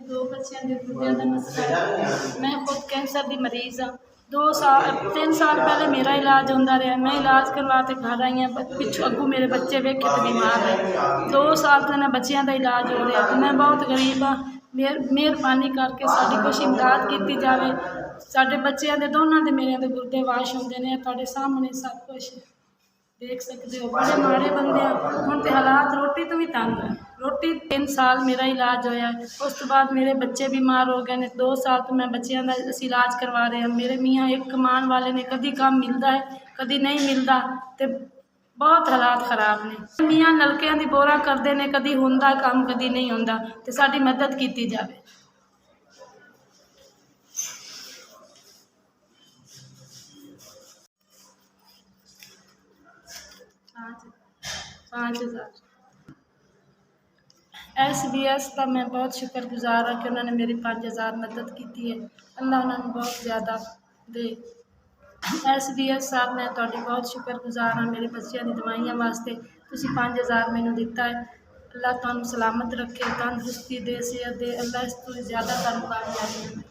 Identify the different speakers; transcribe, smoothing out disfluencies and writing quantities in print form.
Speaker 1: दो बच्चों के गुर्दे का मसला। मैं खुद कैंसर की मरीज़ हाँ। 3 साल पहले मेरा इलाज होता रहा। मैं इलाज करवा के घर आई हाँ। पिछू अगू मेरे बच्चे वेखे तो बीमार है। 2 साल तो इन्होंने बच्चों का इलाज हो रहा। तो मैं बहुत गरीब हाँ। मेहरबानी करके साड़ी कुछ इमदाद की जाए। साढ़े बच्चों के दोनों के मेरे के गुर्दे वाश होंगे ने। तुहाडे सामने सब कुछ देख सकते हो। बड़े माड़े बंदे हम तो हालात रोटी तो भी तंग है। रोटी 3 साल मेरा इलाज होया। उस तो बाद मेरे बच्चे बीमार हो गए ने। 2 साल तो मैं बच्चों का इलाज करवा रहे हैं। मेरे मियाँ एक कमान वाले ने, कभी काम मिलता है कभी नहीं मिलता। तो बहुत हालात खराब ने। मियाँ नलकियां की बोरा करते हैं, कभी होंदा काम कभी नहीं होंदा। तो साडी मदद की जाए। 5,000 SBS का मैं बहुत शुक्रगुजार हाँ कि उन्होंने मेरी 5,000 मदद की है। अल्लाह उन्होंने बहुत ज़्यादा दे। SBS साहब मैं तुहाडी बहुत शुक्रगुजार हाँ मेरे बच्चों की दवाइयां वास्ते। तुसीं 5,000 मैनू दिता है। अल्लाह तुहानू सलामत रखे, तंदुरुस्ती दे, सेहत दे। अल्लाह इस तो ज़्यादा तुहानू कामयाबी दे।